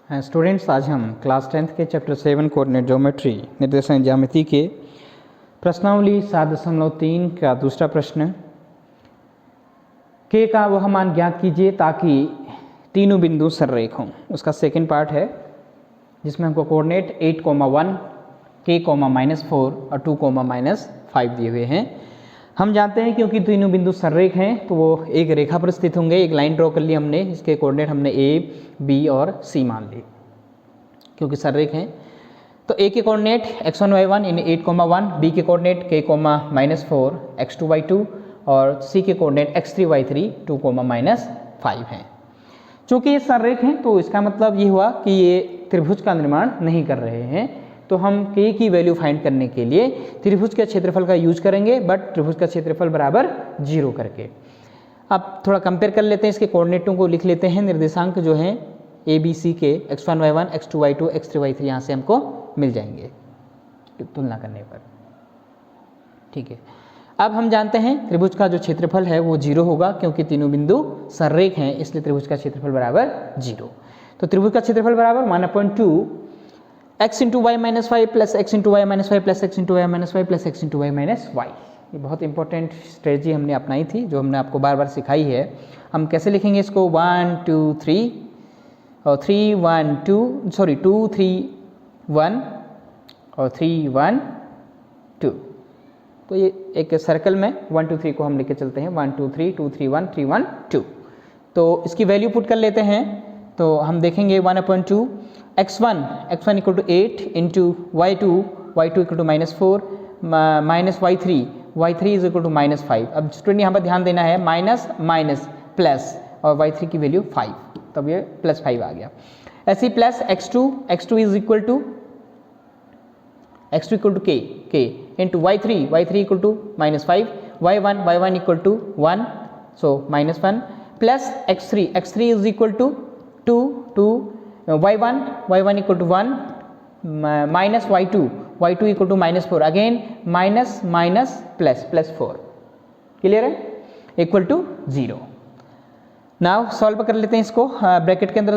Students, आज हम class 10th के चैप्टर 7 कोऑर्डिनेट ज्योमेट्री निर्देशांक ज्यामिति के प्रश्नावली 7.3 का दूसरा प्रश्न के का वह मान ज्ञात कीजिए ताकि तीनों बिंदु सररेख हों। उसका सेकंड पार्ट है जिसमें हमको कोऑर्डिनेट 8,1 k, -4 और 2,-5 दिए हुए हैं। हम जानते हैं क्योंकि तीनों बिंदु सररेख हैं तो वो एक रेखा पर स्थित होंगे। एक लाइन ड्रॉ कर ली हमने, इसके कोऑर्डिनेट हमने a, b और c मान लिए क्योंकि सररेख हैं। तो a के कोऑर्डिनेट x1, y1 यानी 8,1, b के कोऑर्डिनेट k, -4 x2, y2 और c के कोऑर्डिनेट x3, y3 2,-5 हैं। चूँकि ये सररेख हैं तो इसका मतलब ये हुआ कि ये त्रिभुज का निर्माण नहीं कर रहे हैं, तो हम k की वैल्यू फाइंड करने के लिए त्रिभुज के क्षेत्रफल का यूज करेंगे, बट त्रिभुज का क्षेत्रफल बराबर 0 करके। अब थोड़ा कंपेयर कर लेते हैं, इसके कोऑर्डिनेटों को लिख लेते हैं। निर्देशांक जो हैं a, b, c के x1, y1, x2, y2, x3, y3 यहाँ से हमको मिल जाएंगे तुलना करने पर। ठीक है, अब हम जानते हैं त्रिभुज का जो क्षेत्रफल है वो 0 होगा क्योंकि तीनों बिंदु सररेख हैं, इसलिए त्रिभुज का क्षेत्रफल बराबर 0। तो त्रिभुज का क्षेत्रफल बराबर 1/2 x into y minus y plus x into y minus y plus x into y minus y plus x into y minus y. ये बहुत इंपॉर्टेंट स्ट्रेटजी हमने अपनाई थी जो हमने आपको बार बार सिखाई है। हम कैसे लिखेंगे इसको 1 2 3 और 3 1 2 सॉरी 2 3 1 और 3 1 2। तो ये एक सर्कल में 1 2 3 को हम लेके चलते हैं 1 2 3 2 3 1 3 1 2। तो इसकी वैल्यू पुट कर लेते हैं तो हम देखेंगे 1/2 x1 equal to 8 into y2 equal to -4 minus y3 is equal to -5। अब स्टूडेंट यहाँ पर ध्यान देना है माइनस माइनस प्लस और y3 की वैल्यू 5, तब ये +5 आ गया। ऐसे plus x2 is equal to k into y3 equal to -5 y1 equal to 1 so -1 plus x3 is equal to 2 y1 equal to 1 minus y2 equal to -4 again minus minus plus +4। Clear है, equal to 0। Now solve कर लेते हैं इसको, bracket के अंदर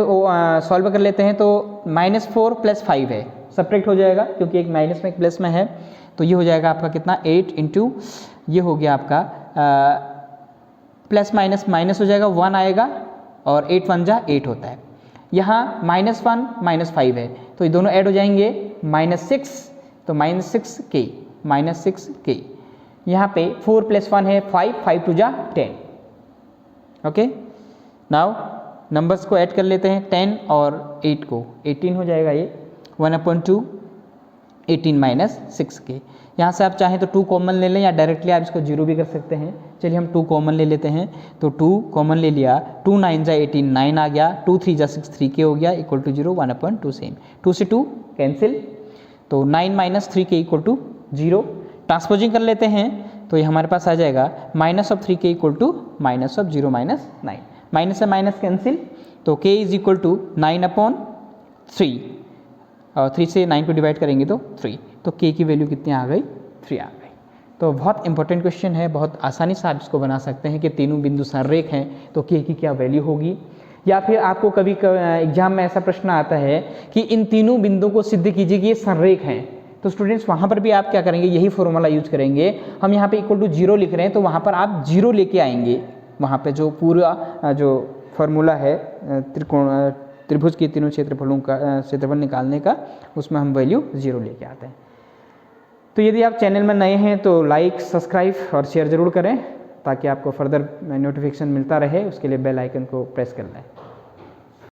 solve कर लेते हैं तो -4 + 5 है, सब्ट्रैक्ट हो जाएगा क्योंकि एक माइनस में एक प्लस में है। तो ये हो जाएगा आपका कितना 8 इंटू ये हो गया आपका प्लस माइनस माइनस हो जाएगा 1 आएगा और 8 1 जा 8 होता है। यहाँ -1 -5 है तो ये दोनों ऐड हो जाएंगे -6 तो -6k यहाँ पे 4 + 1 है 5 2 जा 10। ओके, नाउ नंबर्स को ऐड कर लेते हैं 10 और 8 को 18 हो जाएगा। ये 1/2 18 - 6k। यहाँ से आप चाहें तो 2 कॉमन ले लें या डायरेक्टली आप इसको 0 भी कर सकते हैं। चलिए हम 2 कॉमन ले लेते हैं तो 2 कॉमन ले लिया, 2 9 जा 18 9 आ गया, 2 3 जा 6 3k हो गया इक्वल टू 0 1/2 सेम। 2 से 2 कैंसिल तो 9 - 3k इक्वल टू 0। ट्रांसपोजिंग कर लेते हैं तो ये हमारे पास आ जाएगा -3k इक्वल टू -0 - 9। माइनस से माइनस कैंसिल तो k इज इक्वल टू 9/3 और 3 से 9 को डिवाइड करेंगे तो 3, तो k की वैल्यू कितनी आ गई 3 आ गई। तो बहुत इंपॉर्टेंट क्वेश्चन है, बहुत आसानी से आप इसको बना सकते हैं कि तीनों बिंदु सररेख हैं तो k की क्या वैल्यू होगी। या फिर आपको कभी एग्जाम में ऐसा प्रश्न आता है कि इन तीनों बिंदुओं को सिद्ध कीजिए कि ये सररेख हैं, तो स्टूडेंट्स वहाँ पर भी आप क्या करेंगे, यही फॉर्मूला यूज करेंगे। हम यहाँ पे इक्वल टू 0 लिख रहे हैं तो वहाँ पर आप 0 लेके आएंगे, वहाँ पे जो पूरा जो फॉर्मूला है त्रिभुज के तीनों क्षेत्रफलों का क्षेत्रफल निकालने का, उसमें हम वैल्यू 0 लेके आते हैं। तो यदि आप चैनल में नए हैं तो लाइक सब्सक्राइब और शेयर ज़रूर करें ताकि आपको फर्दर नोटिफिकेशन मिलता रहे, उसके लिए बेल आइकन को प्रेस कर लें।